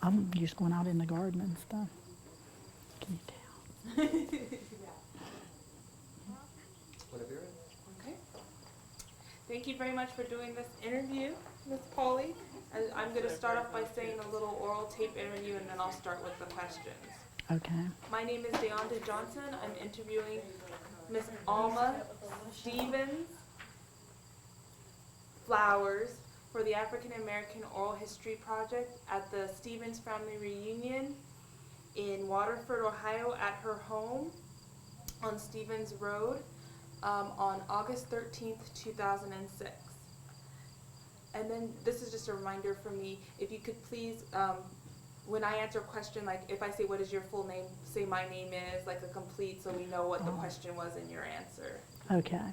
I'm just going out in the garden and stuff. Can you tell? Whatever you're ready. Okay. Thank you very much for doing this interview, Ms. Pauly. I'm going to start off by saying a little oral tape interview, and then I'll start with the questions. Okay. My name is Deanda Johnson. I'm interviewing Miss Alma Stevens Flowers for the African American Oral History Project at the Stevens Family Reunion in Waterford, Ohio, at her home on Stevens Road on August 13th, 2006. And then this is just a reminder for me, if you could please, when I answer a question, like if I say what is your full name, say my name is, like a complete, so we know what the question was in your answer. Okay.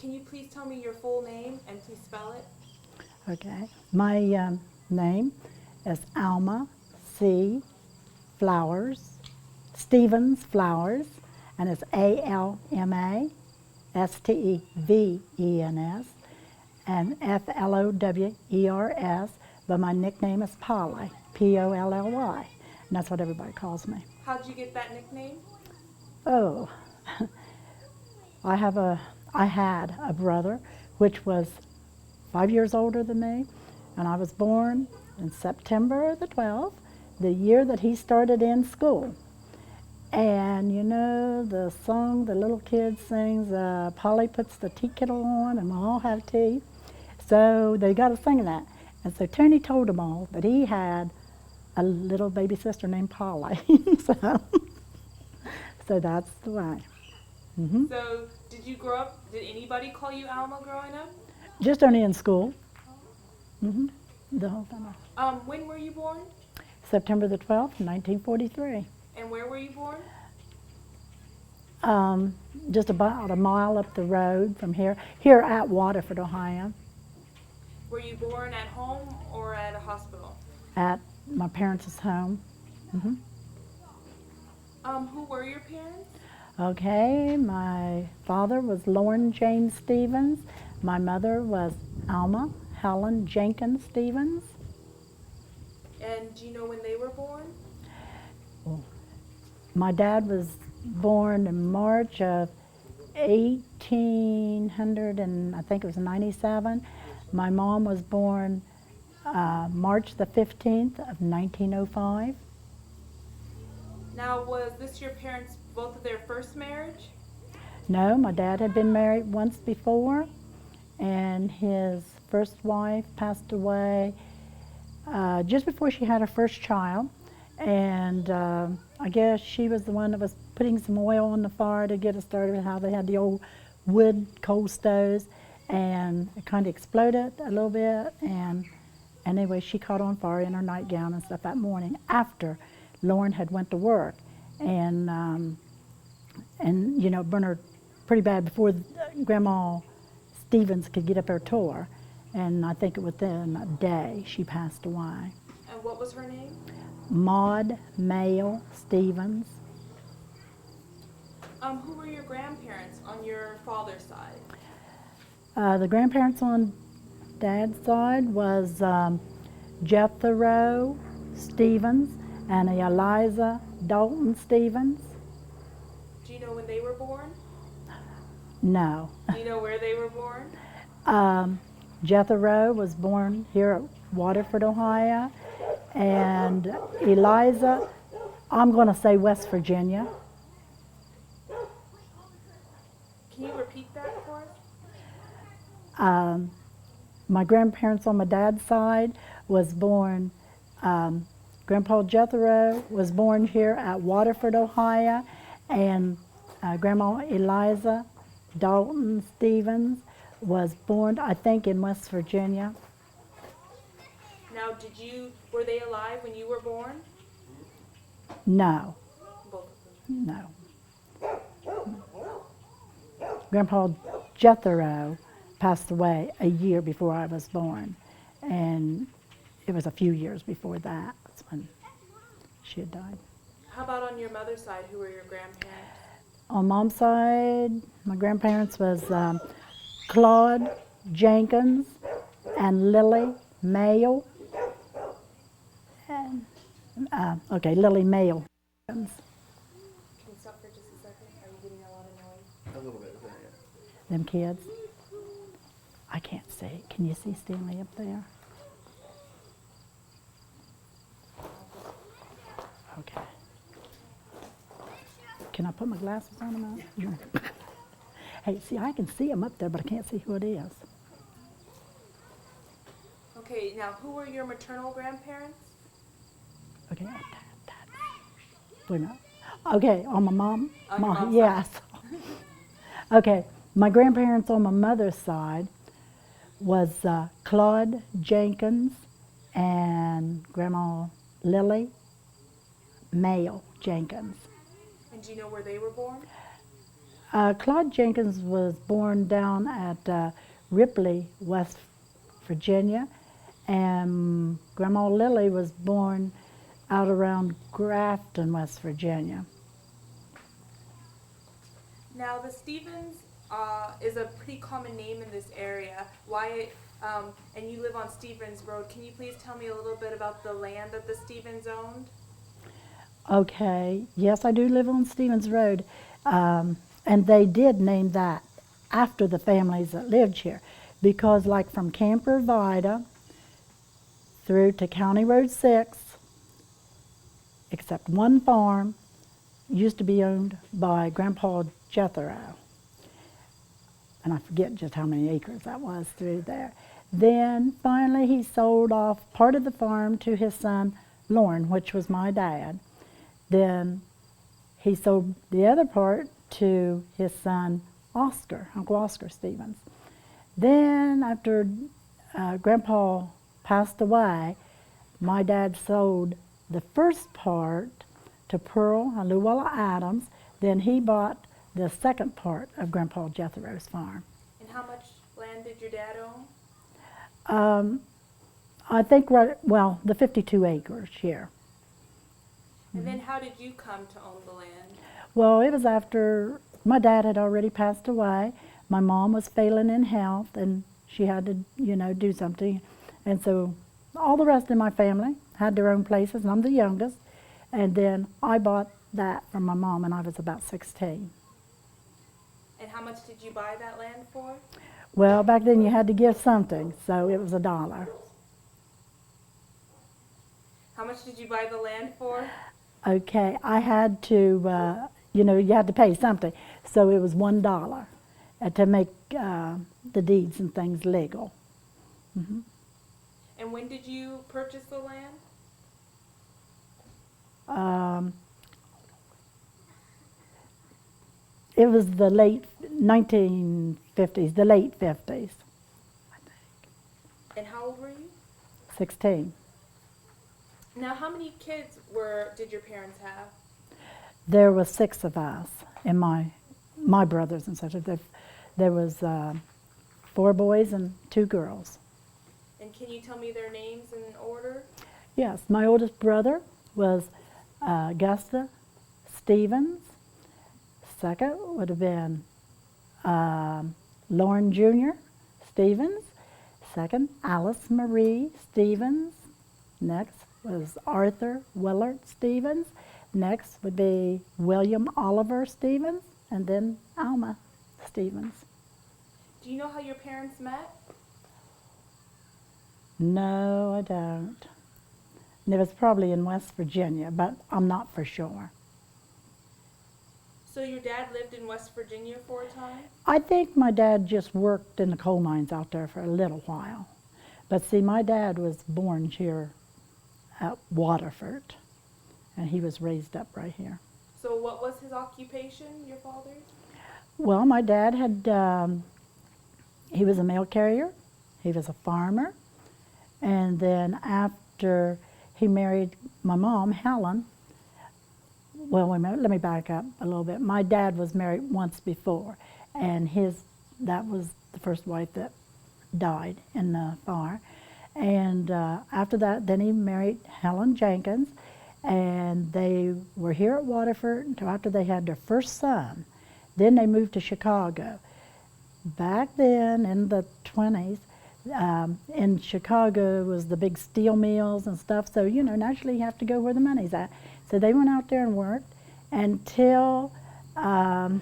Can you please tell me your full name and please spell it? Okay. My name is Alma C. Flowers, Stevens Flowers, and it's ALMA STEVENS and FLOWERS, but my nickname is Polly, POLLY, and that's what everybody calls me. How'd you get that nickname? Oh, I had a brother which was 5 years older than me, and I was born in September the 12th, the year that he started in school. And you know the song the little kid sings, Polly puts the tea kettle on and we'll all have tea. So they got us singing that. And so Tony told them all that he had a little baby sister named Polly. So that's the way. Mm-hmm. So did you grow up, did anybody call you Alma growing up? Just only in school. Mm-hmm. The whole time. When were you born? September the 12th, 1943. And where were you born? Just about a mile up the road from here at Waterford, Ohio, Were you born at home or at a hospital? at my parents' home. Mm-hmm. Who were your parents? Okay, my father was Lauren James Stevens. My mother was Alma Helen Jenkins Stevens. And do you know when they were born? My dad was born in March of 1800, and I think it was 97. My mom was born March the 15th of 1905. Now, was this your parents, both of their first marriage? No, my dad had been married once before, and his first wife passed away just before she had her first child. And I guess she was the one that was putting some oil on the fire to get it started, how they had the old wood coal stoves, and it kind of exploded a little bit, and anyway, she caught on fire in her nightgown and stuff that morning after Lauren had went to work, and you know, burned her pretty bad before Grandma Stevens could get up her tour, and I think within a day she passed away. And what was her name? Maud Mayle Stevens. Who were your grandparents on your father's side? The grandparents on Dad's side was Jethro Stevens and Eliza Dalton Stevens. Do you know when they were born? No. Do you know where they were born? Jethro was born here at Waterford, Ohio, and Eliza, I'm going to say West Virginia. Can you repeat that for us? My grandparents on my dad's side was born, Grandpa Jethro was born here at Waterford, Ohio, and Grandma Eliza Dalton Stevens was born, I think, in West Virginia. Now, were they alive when you were born? No, Both of them. no. Grandpa Jethro passed away a year before I was born, and it was a few years before that. That's when she had died. How about on your mother's side? Who were your grandparents? On Mom's side, my grandparents was Claude Jenkins and Lily Mayle. Okay, Lily Mayo. Can you stop for just a second? Are you getting a lot of noise? A little bit, yeah. Them kids. I can't see. Can you see Stanley up there? Okay. Can I put my glasses on them? Yeah. Hey, see, I can see them up there, but I can't see who it is. Okay, now who were your maternal grandparents? Okay. Wait a minute. Okay, on my mom. On your mom's yes. Okay, my grandparents on my mother's side was Claude Jenkins and Grandma Lily Mayo Jenkins. And do you know where they were born? Claude Jenkins was born down at Ripley, West Virginia, and Grandma Lily was born out around Grafton, West Virginia. Now, the Stevens is a pretty common name in this area. And you live on Stevens Road. Can you please tell me a little bit about the land that the Stevens owned? Okay, yes, I do live on Stevens Road, and they did name that after the families that lived here, because like from Camp Hervida through to County Road 6, except one farm, used to be owned by Grandpa Chesterhill. And I forget just how many acres that was through there. Then finally he sold off part of the farm to his son Lorne, which was my dad. Then he sold the other part to his son Oscar, Uncle Oscar Stevens. Then after Grandpa passed away, my dad sold the first part to Pearl and Luella Adams. Then he bought the second part of Grandpa Jethro's farm. And how much land did your dad own? I think the 52 acres here. And then how did you come to own the land? Well, it was after my dad had already passed away. My mom was failing in health, and she had to, do something. And so all the rest of my family had their own places, and I'm the youngest. And then I bought that from my mom, and I was about 16. And how much did you buy that land for? Well, back then you had to give something, so it was $1. How much did you buy the land for? Okay, I had to, you had to pay something, so it was $1 to make the deeds and things legal. Mm-hmm. And when did you purchase the land? It was the late 1950s, the late 50s, I think. And how old were you? 16. Now, how many kids did your parents have? There was 6 of us, and my brothers and sisters. There was 4 boys and 2 girls. And can you tell me their names in order? Yes, my oldest brother was Augusta Stevens. Second would have been Lauren Jr. Stevens. Second, Alice Marie Stevens. Next was Arthur Willard Stevens. Next would be William Oliver Stevens, and then Alma Stevens. Do you know how your parents met? No, I don't. And it was probably in West Virginia, but I'm not for sure. So your dad lived in West Virginia for a time? I think my dad just worked in the coal mines out there for a little while. But see, my dad was born here at Waterford, and he was raised up right here. So what was his occupation, your father's? Well, my dad had, he was a mail carrier, he was a farmer, and then after he married my mom, Helen, well, wait a minute, let me back up a little bit. My dad was married once before, and that was the first wife that died in the fire. And after that, then he married Helen Jenkins, and they were here at Waterford until after they had their first son. Then they moved to Chicago. Back then, in the 20s, In Chicago was the big steel mills and stuff, so naturally you have to go where the money's at. So they went out there and worked until probably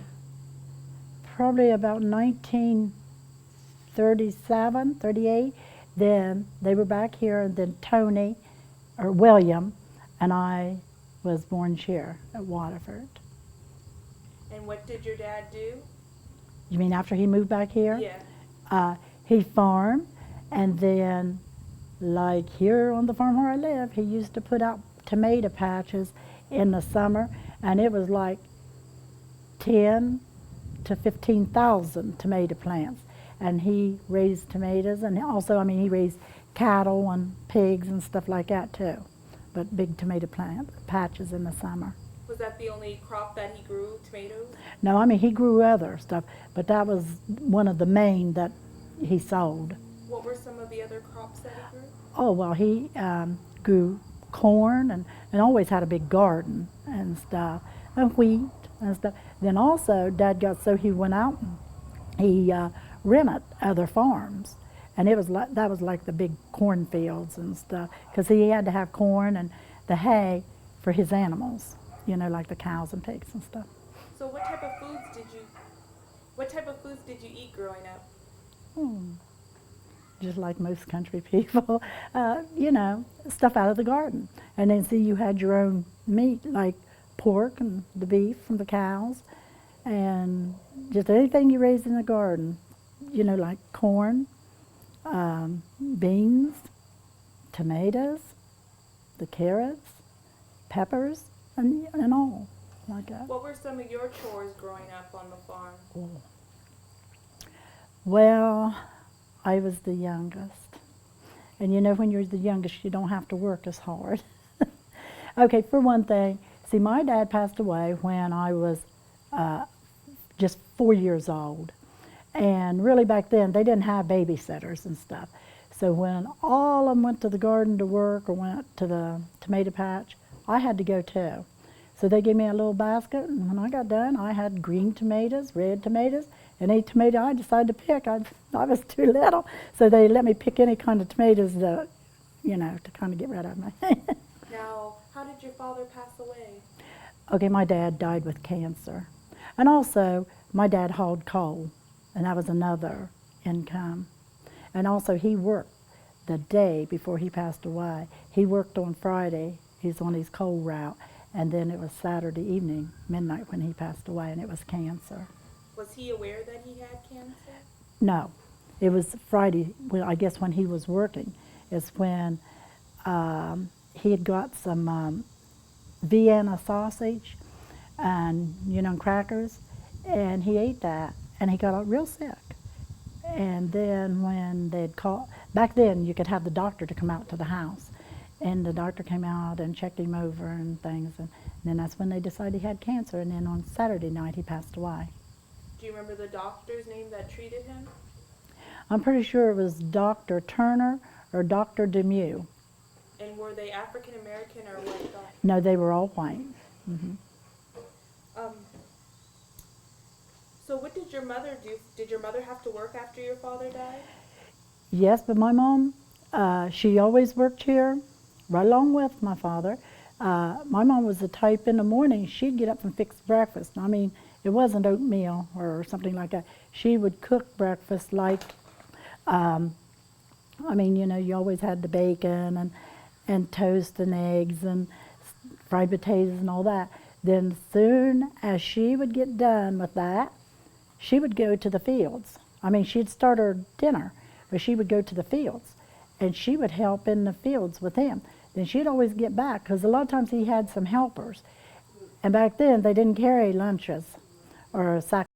about 1937, 38. Then they were back here, and then Tony, or William, and I was born here at Waterford. And what did your dad do? You mean after he moved back here? Yeah. He farmed, and then, like here on the farm where I live, he used to put out tomato patches in the summer, and it was like 10 to 15,000 tomato plants. And he raised tomatoes, and also, he raised cattle and pigs and stuff like that too. But big tomato plant patches in the summer. Was that the only crop that he grew, tomatoes? No, he grew other stuff, but that was one of the main that he sold. What were some of the other crops that he grew? Oh, well, he grew corn and always had a big garden and stuff, and wheat and stuff. Then also, Dad got so he went out and he rented other farms, and that was like the big cornfields and stuff, because he had to have corn and the hay for his animals, like the cows and pigs and stuff. So what type of foods did you eat growing up? Just like most country people, stuff out of the garden. And then you had your own meat, like pork and the beef from the cows, and just anything you raised in the garden, like corn, beans, tomatoes, the carrots, peppers, and all like that. What were some of your chores growing up on the farm? Well, I was the youngest. And when you're the youngest, you don't have to work as hard. Okay, for one thing, see, my dad passed away when I was just 4 years old. And really back then, they didn't have babysitters and stuff. So when all of them went to the garden to work or went to the tomato patch, I had to go too. So they gave me a little basket, and when I got done, I had green tomatoes, red tomatoes, and any tomato I decided to pick. I was too little, so they let me pick any kind of tomatoes that, to kind of get rid of me. Now, how did your father pass away? Okay, my dad died with cancer. And also, my dad hauled coal, and that was another income. And also, he worked the day before he passed away. He worked on Friday. He's on his coal route. And then it was Saturday evening, midnight, when he passed away, and it was cancer. Was he aware that he had cancer? No. It was Friday, well, I guess when he was working, is when he had got some Vienna sausage and, crackers, and he ate that, and he got real sick. And then when they'd called, back then you could have the doctor to come out to the house, and the doctor came out and checked him over and things, and then that's when they decided he had cancer, and then on Saturday night he passed away. Do you remember the doctor's name that treated him? I'm pretty sure it was Dr. Turner or Dr. Demuth. And were they African American or white doctors? No, they were all white. Mm-hmm. So what did your mother do? Did your mother have to work after your father died? Yes, but my mom, she always worked here, right along with my father. My mom was the type in the morning, she'd get up and fix breakfast. It wasn't oatmeal or something like that. She would cook breakfast like, you always had the bacon and toast and eggs and fried potatoes and all that. Then soon as she would get done with that, she would go to the fields. She'd start her dinner, but she would go to the fields, and she would help in the fields with him. Then she'd always get back, because a lot of times he had some helpers. And back then, they didn't carry lunches or a sack